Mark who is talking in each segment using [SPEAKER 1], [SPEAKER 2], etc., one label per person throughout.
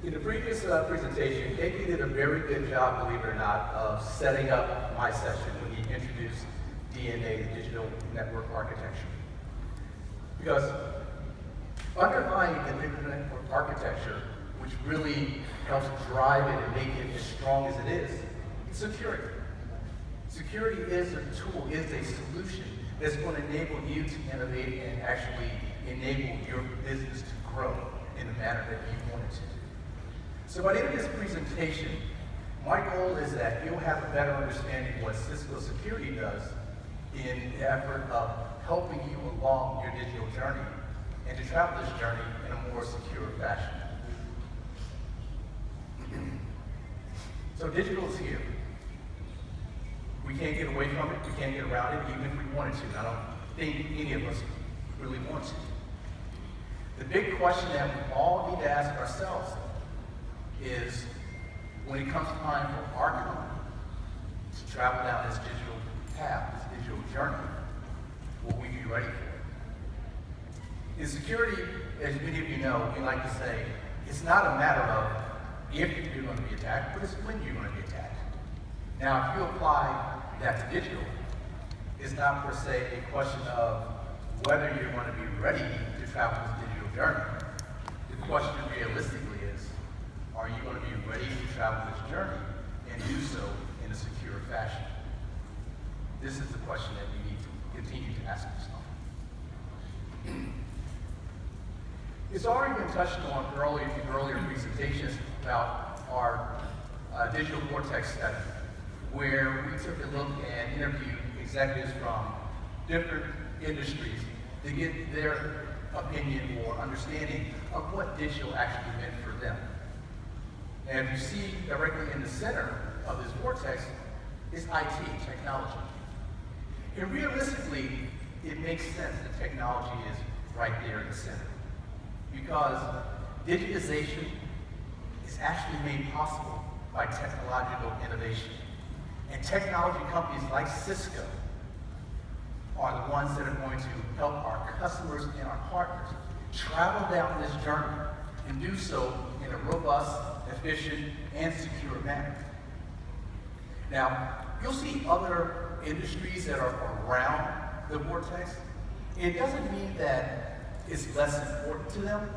[SPEAKER 1] In the previous presentation, Casey did a very good job, believe it or not, of setting up my session when he introduced DNA, the Digital Network Architecture. Because underlying the digital network architecture, which really helps drive it and make it as strong as it is security. Security is a tool, is a solution that's going to enable you to innovate and actually enable your business to grow in the manner that you want it to. So by the end of this presentation, my goal is that you'll have a better understanding of what Cisco Security does in the effort of helping you along your digital journey and to travel this journey in a more secure fashion. So digital is here. We can't get away from it, we can't get around it, even if we wanted to. I don't think any of us really want to. The big question that we all need to ask ourselves is, when it comes time for our company to travel down this digital path, this digital journey, will we be ready for it? In security, as many of you know, we like to say, it's not a matter of if you're going to be attacked, but it's when you're going to be attacked. Now, if you apply that to digital, it's not per se a question of whether you're going to be ready to travel this digital journey. The question realistically is, are you going to be ready to travel this journey and do so in a secure fashion? This is the question that we need to continue to ask ourselves. It's already been touched on in earlier presentations about our digital vortex study, where we took a look and interviewed executives from different industries to get their opinion or understanding of what digital actually meant for them. And if you see directly in the center of this vortex is IT, technology. And realistically, it makes sense that technology is right there in the center. Because digitization is actually made possible by technological innovation. And technology companies like Cisco are the ones that are going to help our customers and our partners travel down this journey and do so in a robust, efficient, and secure manner. Now, you'll see other industries that are around the vortex. It doesn't mean that it's less important to them.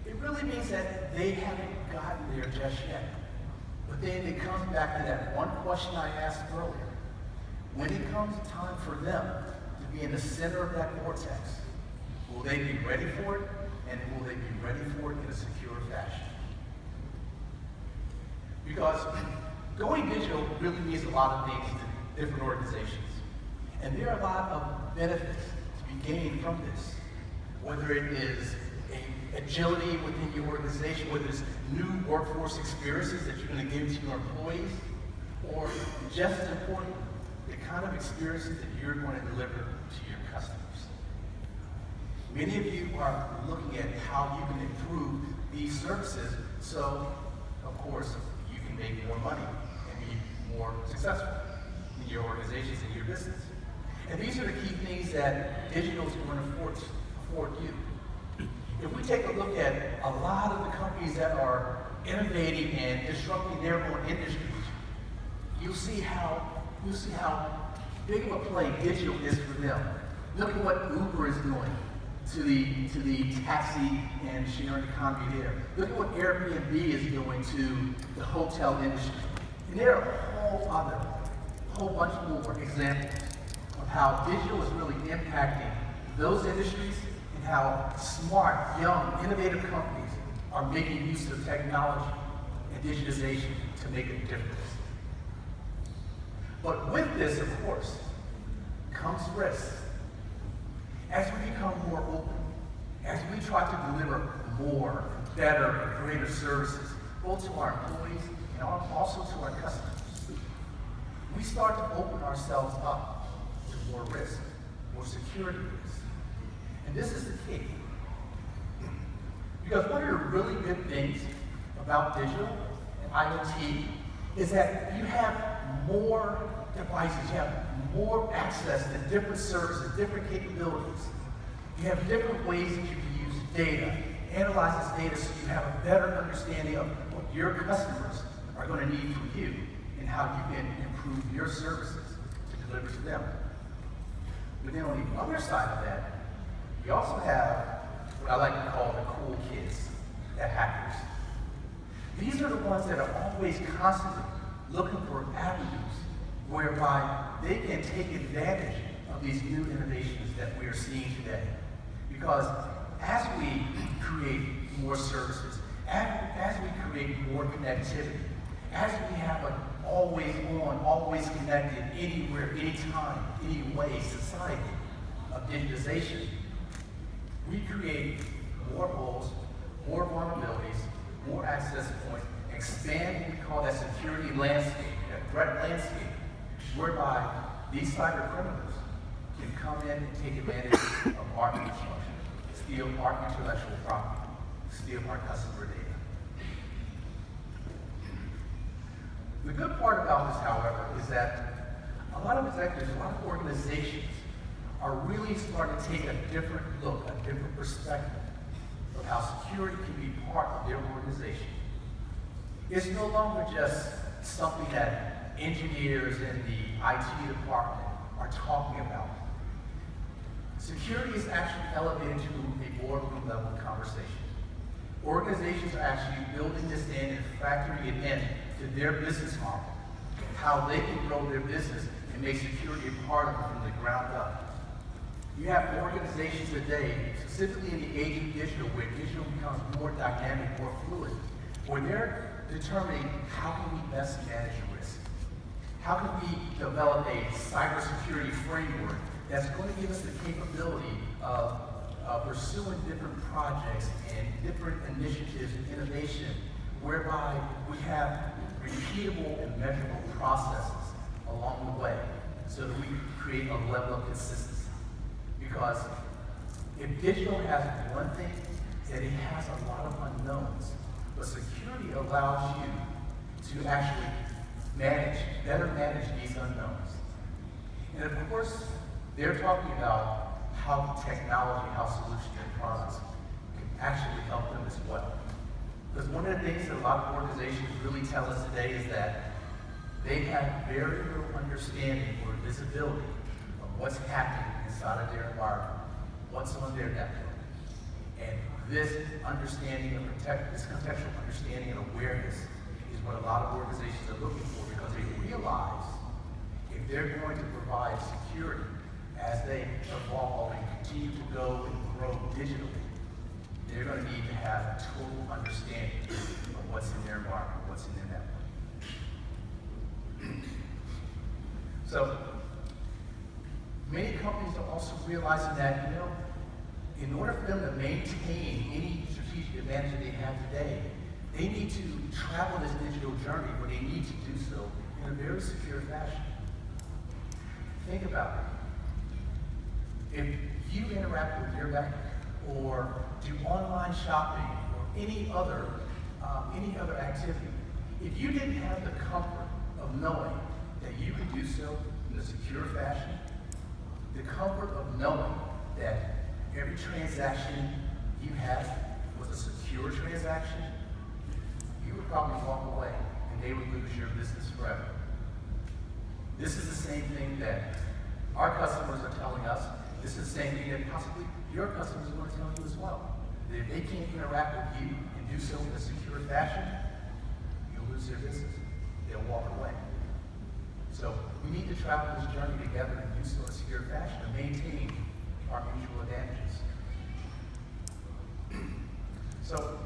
[SPEAKER 1] It really means that they haven't gotten there just yet. But then it comes back to that one question I asked earlier. When it comes time for them to be in the center of that vortex, will they be ready for it? And will they be ready for it in a secure fashion? Because going digital really means a lot of things to different organizations. And there are a lot of benefits to be gained from this. Whether it is agility within your organization, whether it's new workforce experiences that you're going to give to your employees, or just as important, the kind of experiences that you're going to deliver to your customers. Many of you are looking at how you can improve these services so, of course, you can make more money and be more successful in your organizations and your business. And these are the key things that digital is going to afford you. If we take a look at a lot of the companies that are innovating and disrupting their own industries, you'll see how big of a play digital is for them. Look at what Uber is doing to the taxi and sharing economy there. Look at what Airbnb is doing to the hotel industry. And there are a whole bunch more examples of how digital is really impacting those industries and how smart, young, innovative companies are making use of technology and digitization to make a difference. But with this, of course, comes risk. As we become more open, as we try to deliver more, better, and greater services, both to our employees and also to our customers, we start to open ourselves up to more risk, more security risk. And this is the key. Because one of the really good things about digital and IoT is that you have more devices, you have more access to different services, different capabilities. You have different ways that you can use data analyze this data so you have a better understanding of what your customers are going to need from you and how you can improve your services to deliver to them. But then on the other side of that, you also have what I like to call the cool kids, the hackers. These are the ones that are always constantly looking for avenues whereby they can take advantage of these new innovations that we are seeing today. Because as we create more services, as we create more connectivity, as we have an always on, always connected, anywhere, anytime, any way society of digitization, we create more holes, more vulnerabilities, more access points, expand what we call that security landscape, that threat landscape, whereby these cyber criminals can come in and take advantage of our infrastructure, steal our intellectual property, steal our customer data. The good part about this, however, is that a lot of executives, a lot of organizations are really starting to take a different look, a different perspective of how security can be part of their organization. It's no longer just something that engineers in the IT department are talking about. Security is actually elevated to a boardroom level conversation. Organizations are actually building this in and factoring it in to their business model, how they can grow their business and make security a part of it from the ground up. You have organizations today, specifically in the age of digital, where digital becomes more dynamic, more fluid, where they're determining how can we best manage risk. How can we develop a cybersecurity framework that's going to give us the capability of pursuing different projects and different initiatives and innovation, whereby we have repeatable and measurable processes along the way so that we create a level of consistency. Because if digital has one thing, that it has a lot of unknowns, but security allows you to actually better manage these unknowns. And of course, they're talking about how technology, how solutions and products can actually help them as well. Because one of the things that a lot of organizations really tell us today is that they have very little understanding or visibility of what's happening inside of their environment, what's on their network. And this understanding of this contextual understanding and awareness is what a lot of organizations are looking for, because they realize if they're going to provide security as they evolve and continue to go and grow digitally, they're going to need to have a total understanding of what's in their environment, what's in their network. So, many companies are also realizing that, in order for them to maintain any strategic advantage that they have today, they need to travel this digital journey, but they need to do so in a very secure fashion. Think about it. If you interact with your bank or do online shopping or any other activity, if you didn't have the comfort of knowing that you could do so in a secure fashion, the comfort of knowing that every transaction you had was a secure transaction, you would probably walk away and they would lose your business forever. This is the same thing that our customers are telling us. This is the same thing that possibly your customers are going to tell you as well. That if they can't interact with you and do so in a secure fashion, you'll lose their business. They'll walk away. So we need to travel this journey together and do so in a secure fashion to maintain our mutual advantages. So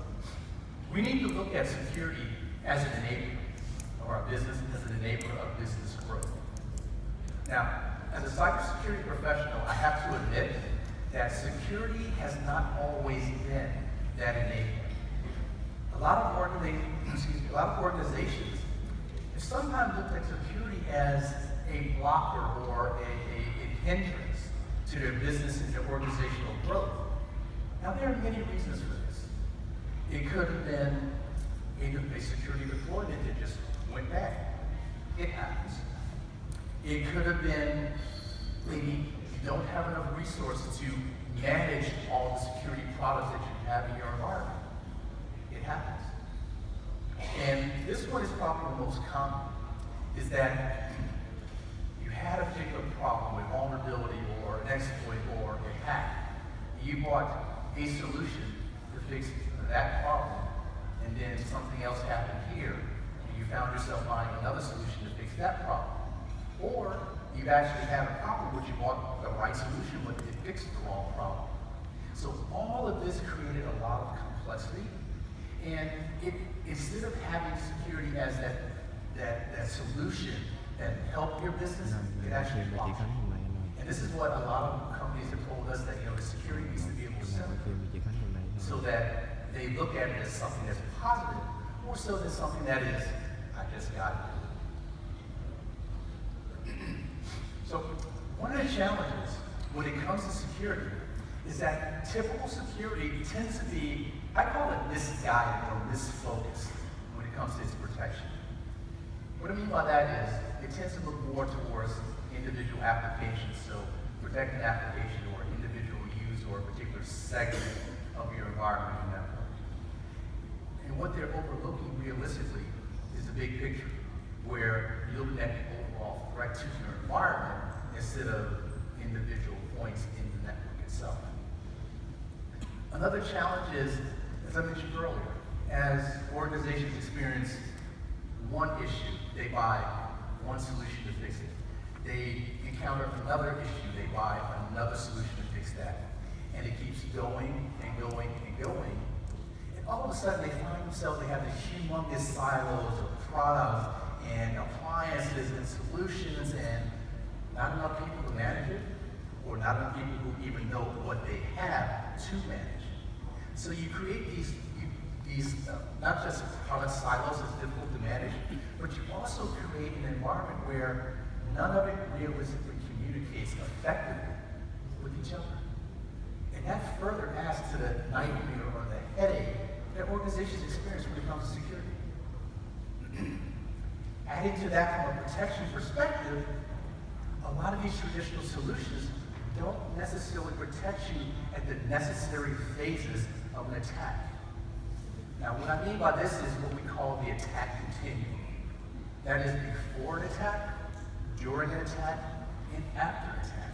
[SPEAKER 1] we need to look at security as an enabler of our business, as an enabler of business growth. Now, as a cybersecurity professional, I have to admit that security has not always been that enabler. A lot of organizations have sometimes looked at security as a blocker or a hindrance to their business and their organizational growth. Now, there are many reasons for this. It could have been a security deployment that just went bad. It happens. It could have been maybe you don't have enough resources to manage all the security products that you have in your environment. It happens. And this one is probably the most common, is that you had a particular problem with vulnerability or an exploit or a hack. You bought a solution to fix that problem, and then something else happened here, and you found yourself buying another solution to fix that problem. Or you actually had a problem which you bought the right solution, but it fixed the wrong problem. So all of this created a lot of complexity, and instead of having security as that solution that helped your business, it actually blocked you. And this is what a lot of companies have told us, that the security needs to be able to simple, so that they look at it as something that's positive, more so than something that is, I just got it. So one of the challenges when it comes to security is that typical security tends to be, I call it misguided or misfocused when it comes to its protection. What I mean by that is, it tends to look more towards individual applications, so protect an application or individual use or a particular segment of your environment and network. And what they're overlooking realistically is the big picture, where you're looking at the overall threat to your environment instead of individual points in the network itself. Another challenge is, as I mentioned earlier, as organizations experience one issue, they buy one solution to fix it. They encounter another issue, they buy another solution to fix that. And it keeps going and going and going. And all of a sudden they find themselves, they have these humongous silos of products and appliances and solutions, and not enough people to manage it, or not enough people who even know what they have to manage. So you create these not just product silos that's difficult to manage, but you also create an environment where none of it realistically communicates effectively with each other. And that further adds to the nightmare or the headache that organizations experience when it comes to security. Adding to that from a protection perspective, a lot of these traditional solutions don't necessarily protect you at the necessary phases of an attack. Now, what I mean by this is what we call the attack continuum. That is before an attack, during an attack, and after an attack.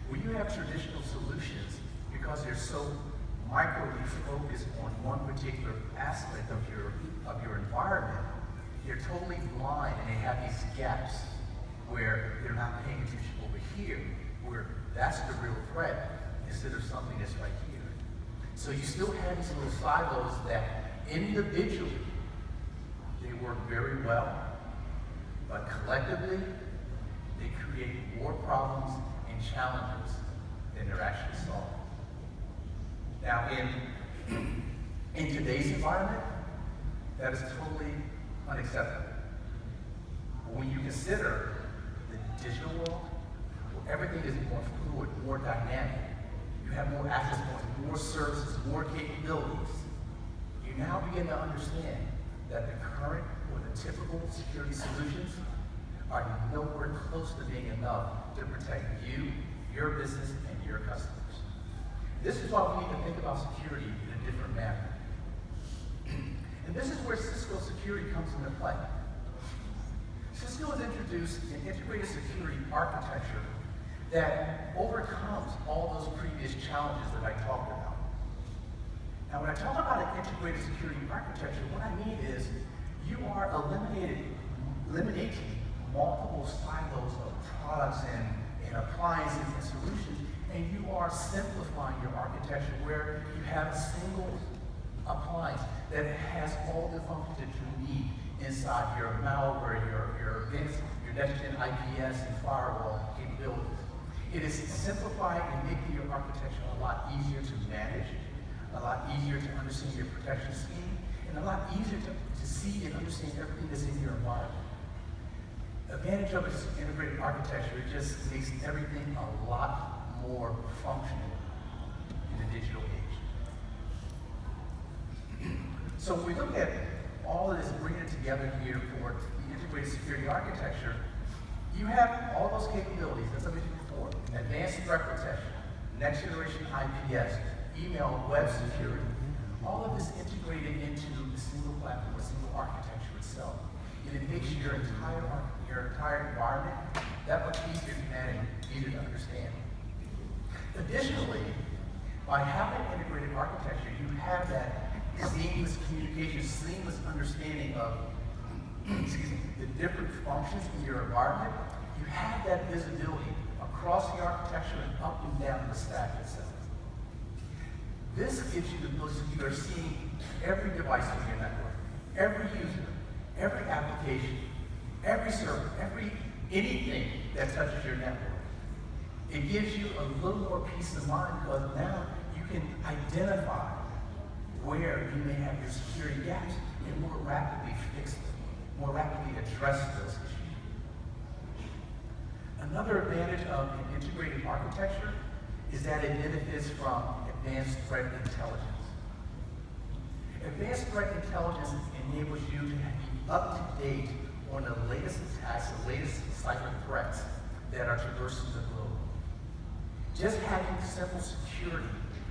[SPEAKER 1] When you have traditional solutions, because they're so microly focused on one particular aspect of your environment, they're totally blind, and they have these gaps where they're not paying attention over here, where that's the real threat, instead of something that's right here. So you still have these little silos that individually, they work very well, but collectively, they create more problems and challenges than they're actually solving. Now, in today's environment, that is totally unacceptable. But when you consider the digital world, where everything is more fluid, more dynamic, you have more access points, more services, more capabilities, you now begin to understand that the current or the typical security solutions are nowhere close to being enough to protect you, your business, and your customers. This is why we need to think about security in a different manner. And this is where Cisco security comes into play. Cisco has introduced an integrated security architecture that overcomes all those previous challenges that I talked about. Now, when I talk about an integrated security architecture, what I mean is you are eliminating multiple silos of products and appliances and solutions, and you are simplifying your architecture where you have a single appliance that has all the functions that you need inside your malware, your next-gen IPS and firewall capabilities. It is simplifying and making your architecture a lot easier to manage, a lot easier to understand your protection scheme, and a lot easier to see and understand everything that's in your environment. The advantage of its integrated architecture, it just makes everything a lot more functional in the digital age. So when we look at all of this, bringing it together here for the integrated security architecture, you have all those capabilities, as I mentioned before: advanced threat protection, next generation IPS, email, web security. All of this integrated into a single platform, a single architecture itself. And it makes your entire environment that much easier to manage, easier to understand. Additionally, by having integrated architecture, you have that seamless communication, seamless understanding of the different functions in your environment. You have that visibility across the architecture and up and down the stack itself. This gives you the ability, you are seeing every device on your network, every user, every application, every server, anything that touches your network. It gives you a little more peace of mind because now you can identify where you may have your security gaps and more rapidly fix them, more rapidly address those issues. Another advantage of an integrated architecture is that it benefits from advanced threat intelligence. Advanced threat intelligence enables you to be up to date on the latest attacks, the latest cyber threats that are traversing the globe. Just having simple security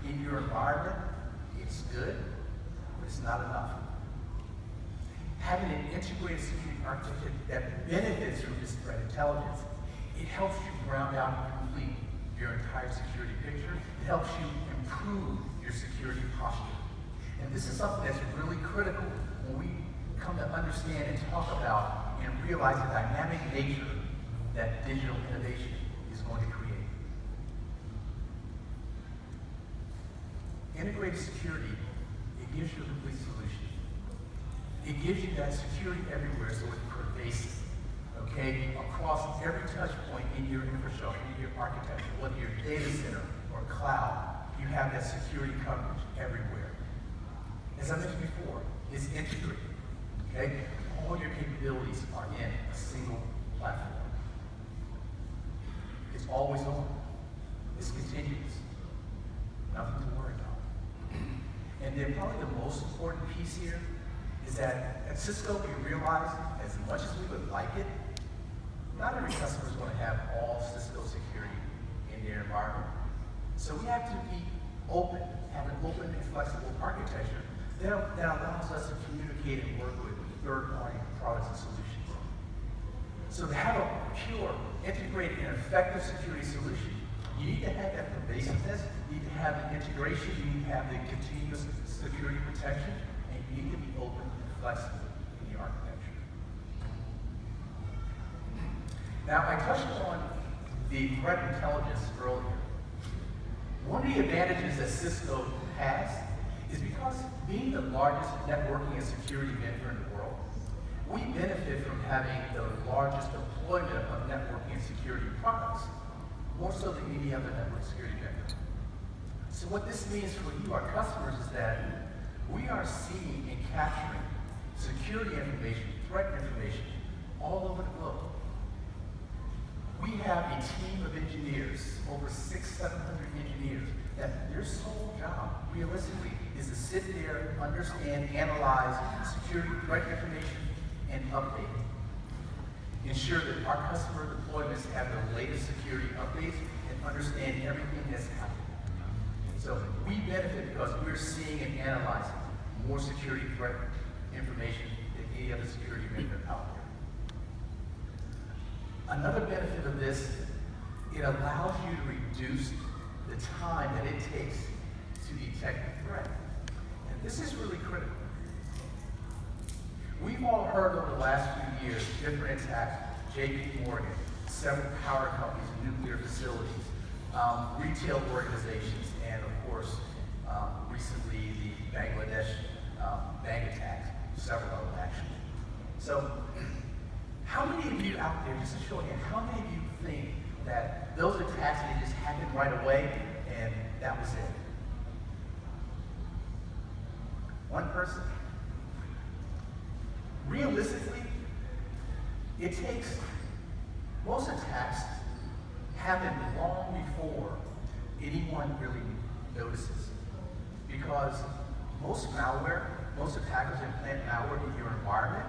[SPEAKER 1] in your environment, it's good, but it's not enough. Having an integrated security architecture that benefits from this threat intelligence, it helps you round out and complete your entire security picture. It helps you improve your security posture. And this is something that's really critical when we come to understand and talk about and realize the dynamic nature that digital innovation is going to create. Integrated security, it gives you a complete solution. It gives you that security everywhere so it's pervasive, okay? Across every touch point in your infrastructure, in your architecture, whether you're data center or cloud, you have that security coverage everywhere. As I mentioned before, it's integrated, okay? All your capabilities are in a single platform. It's always on. It's continuous. Nothing to worry about. And then probably the most important piece here is that at Cisco we realize, as much as we would like it, not every customer is going to have all Cisco security in their environment. So we have to be open, have an open and flexible architecture that allows us to communicate and work with third-party products and solutions. So to have a pure, integrated, and effective security solution, you need to have that pervasiveness, you need to have the integration, you need to have the continuous security protection, and you need to be open and flexible in your architecture. Now, I touched on the threat intelligence earlier. One of the advantages that Cisco has is because being the largest networking and security vendor in the world, we benefit from having the largest deployment of networking and security products, more so than any other network security vendor. So what this means for you, our customers, is that we are seeing and capturing security information, threat information, all over the globe. We have a team of engineers, over 600-700 engineers, that their sole job, realistically, is to sit there, understand, analyze security threat information, and update it. Ensure that our customer deployments have the latest security updates and understand everything that's happening. So we benefit because we're seeing and analyzing more security threat information than any other security vendor out there. Another benefit of this, it allows you to reduce the time that it takes to detect a threat. And this is really critical. We've all heard over the last few years different attacks, J.P. Morgan, several power companies, nuclear facilities, retail organizations, and of course, recently the Bangladesh bank attacks, several of them actually. So, how many of you out there, just to show you, how many of you think that those attacks, they just happened right away and that was it? One person? Realistically, it takes, most attacks happen long before anyone really notices. Because most malware, most attackers implant malware in your environment,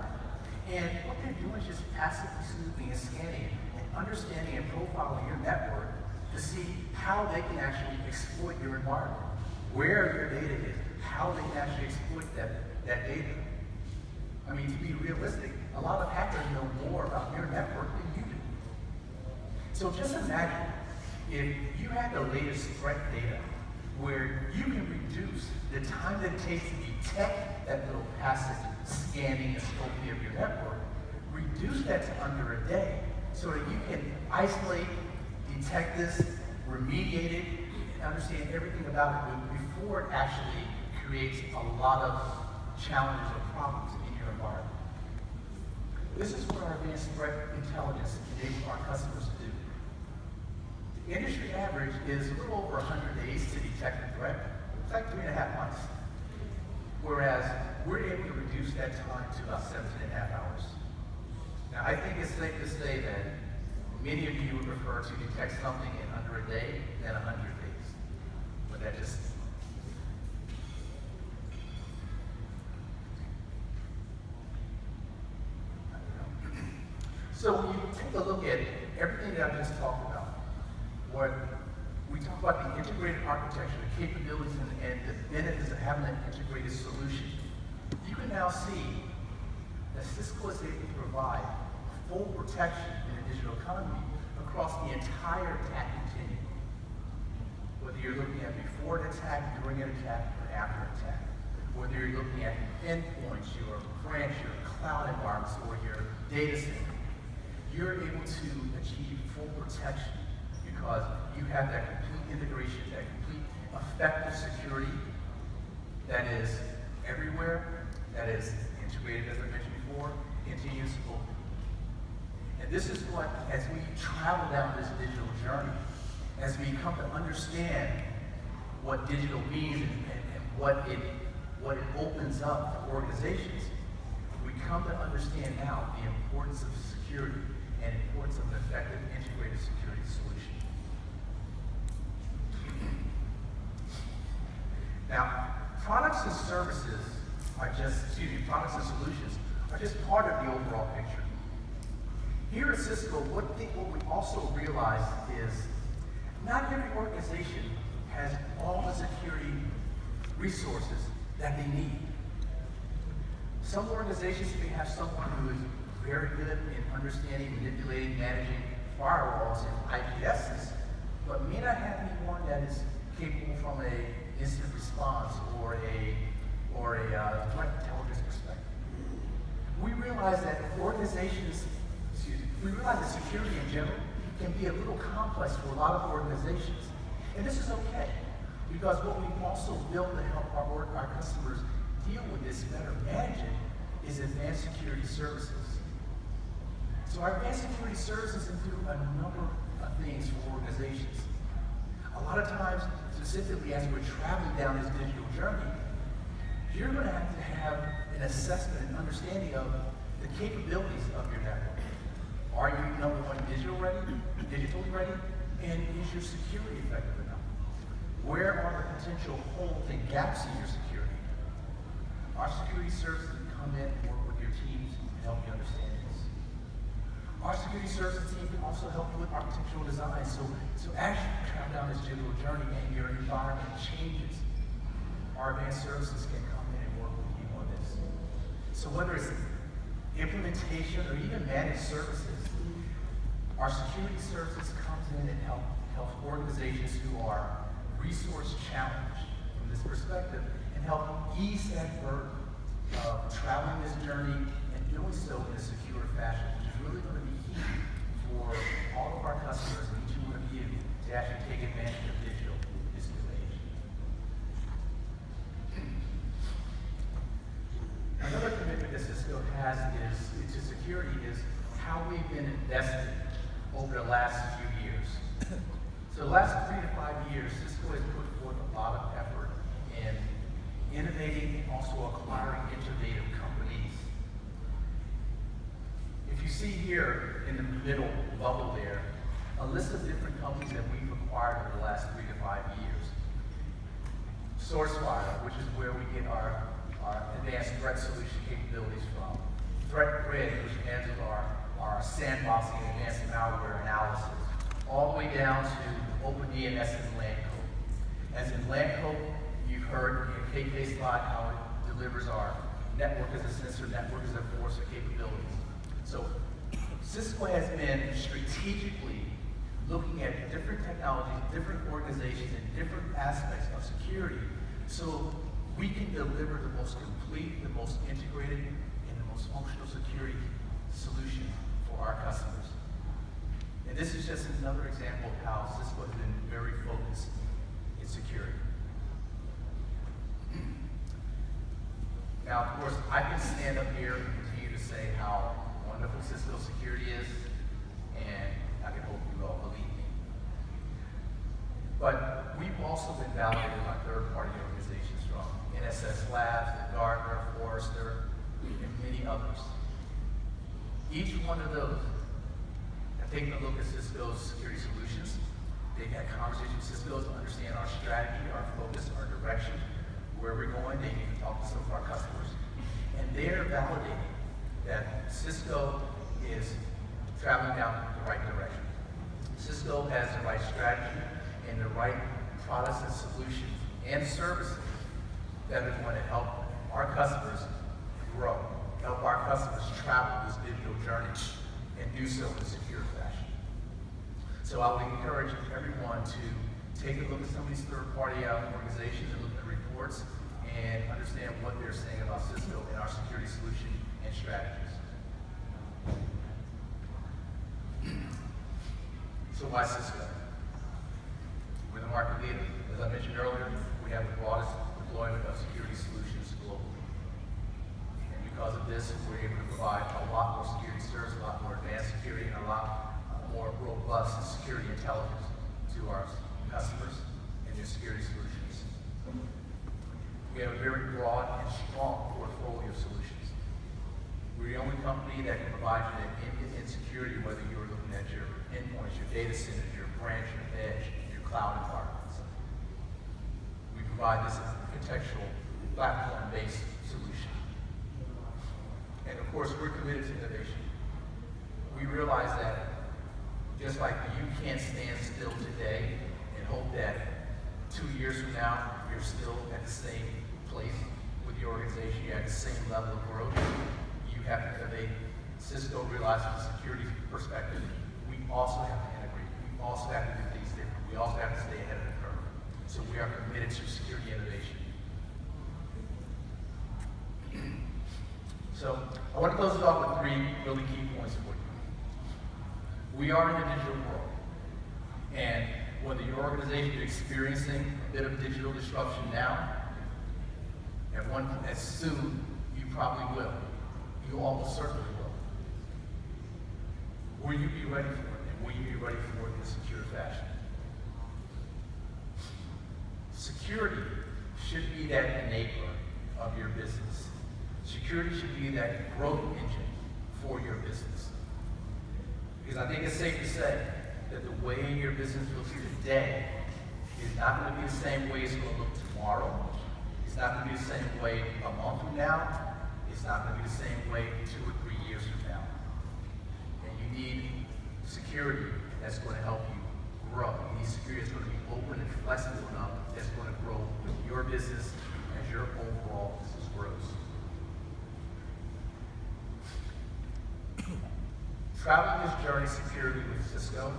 [SPEAKER 1] and what they're doing is just passively snooping and scanning and understanding and profiling your network to see how they can actually exploit your environment, where your data is, how they can actually exploit that data. I mean, to be realistic, a lot of hackers know more about your network than you do. So just imagine if you had the latest threat data where you can reduce the time that it takes to detect that little passive scanning and scoping of your network, reduce that to under a day so that you can isolate, detect this, remediate it, and understand everything about it before it actually creates a lot of challenges or problems in your environment. This is what our advanced threat intelligence enables our customers to do. The industry average is a little over 100 days to detect a threat. It's like 3.5 months. Whereas we're able to reduce that time to about 17.5 hours. Now, I think it's safe to say that many of you would prefer to detect something in under a day than 100 days. But that just... So when you take a look at everything that I've just talked about, what we talk about the integrated architecture, the capabilities and the benefits of having an integrated solution, you can now see that Cisco is able to provide full protection in the digital economy across the entire attack continuum. Whether you're looking at before an attack, during an attack, or after an attack. Whether you're looking at endpoints, your branch, your cloud environments, or your data center, you're able to achieve full protection because you have that complete integration, that complete effective security that is everywhere, that is integrated, as I mentioned before, continuous open. And this is what, as we travel down this digital journey, as we come to understand what digital means and what it opens up for organizations, we come to understand now the importance of security and the importance of an effective integrated security solution. Now, products and services are just, products and solutions are just part of the overall picture. Here at Cisco, what we also realize is not every organization has all the security resources that they need. Some organizations may have someone who is very good in understanding, manipulating, managing firewalls and IPSs, but may not have anyone that is capable from an incident response or a threat intelligence perspective. We realize that security in general can be a little complex for a lot of organizations. And this is okay, because what we've also built to help our customers deal with this better, manage it, is advanced security services. So our advanced security services include a number of things for organizations. A lot of times, specifically as we're traveling down this digital journey, you're going to have an assessment and understanding of the capabilities of your network. Are you, number one, digitally ready? And is your security effective enough? Where are the potential holes and gaps in your security? Our security services come in and work with your teams and help you understand this. Our security services team can also help you with architectural design. So as you travel down this digital journey and your environment changes, our advanced services can come in and work with you on this. So whether it's implementation or even managed services, our security services comes in and helps organizations who are resource challenged from this perspective and help ease that burden of traveling this journey and doing so in a secure fashion, which is really going to be key for all of our customers and each one of you to actually take advantage of digital in this new age. Another commitment that Cisco has to security is how we've been investing over the last few years. So the last 3 to 5 years, Cisco has put forth a lot of effort in innovating and also acquiring innovative companies. If you see here in the middle bubble there, a list of different companies that we've acquired over the last 3 to 5 years. SourceFire, which is where we get our advanced threat solution capabilities from. ThreatGrid, which handles our sandboxing and advanced malware analysis, all the way down to OpenDNS and LAN code. As in LAN code, You've heard in KK's slide how it delivers our network as a sensor, network as a force, or capabilities. So Cisco has been strategically looking at different technologies, different organizations, and different aspects of security so we can deliver the most complete, the most integrated, and the most functional security solution for our customers. And this is just another example of how Cisco has been very focused in security. Now, of course, I can stand up here and continue to say how wonderful Cisco security is, and I can hope you all believe me. But we've also been validated by third-party organizations from NSS Labs, the Gartner, Forrester, and many others. Each one of those have taken a look at Cisco's security solutions. They've had conversations with Cisco to understand our strategy, our focus, our direction, where we're going. They need to talk to some of our customers. And they're validating that Cisco is traveling down the right direction. Cisco has the right strategy and the right products and solutions and services that are going to help our customers grow, help our customers travel this digital journey and do so in a secure fashion. So I would encourage everyone to take a look at some of these third-party organizations and look at the reports and understand what they're saying about Cisco and our security solution and strategies. So why Cisco? We're the market leader. As I mentioned earlier, we have the broadest deployment of security solutions globally. And because of this, we're able to provide a lot more security service, a lot more advanced security, and a lot more robust security intelligence to our customers and their security solutions. We have a very broad and strong portfolio of solutions. We're the only company that can provide you that end-to-end security, whether you're looking at your endpoints, your data centers, your branch, your edge, your cloud environments. We provide this as a contextual, platform-based solution. And of course, we're committed to innovation. We realize that just like you can't stand still today and hope that 2 years from now, you're still at the same place with your organization, you're at the same level of growth, you have to innovate. Cisco realizes from a security perspective, we also have to integrate. We also have to do things different. We also have to stay ahead of the curve. So we are committed to security innovation. So I want to close it off with 3 really key points for you. We are in the digital world. And whether your organization is experiencing a bit of digital disruption now, as soon you probably will. You almost certainly will. Will you be ready for it? And will you be ready for it in a secure fashion? Security should be that enabler of your business. Security should be that growth engine for your business. Because I think it's safe to say that the way your business looks today is not going to be the same way it's going to look tomorrow. It's not going to be the same way a month from now. It's not going to be the same way 2 or 3 years from now. And you need security that's going to help you grow. You need security that's going to be open and flexible enough that's going to grow with your business as your overall business grows. Traveling this journey securely with Cisco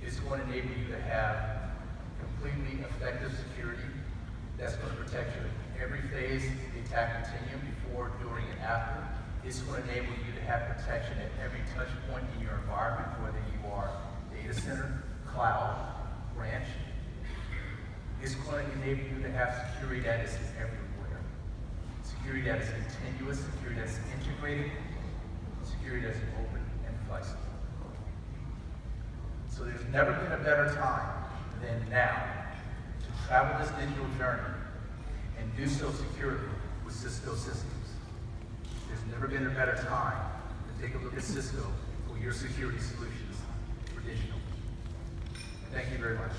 [SPEAKER 1] is going to enable you to have completely effective security that's going to protect you in every phase of the attack continuum, before, during, and after. It's going to enable you to have protection at every touch point in your environment, whether you are data center, cloud, branch. It's going to enable you to have security that is everywhere. Security that is continuous, security that's integrated, security that's open and flexible. So there's never been a better time than now to travel this digital journey and do so securely with Cisco systems. There's never been a better time to take a look at Cisco for your security solutions for digital. Thank you very much.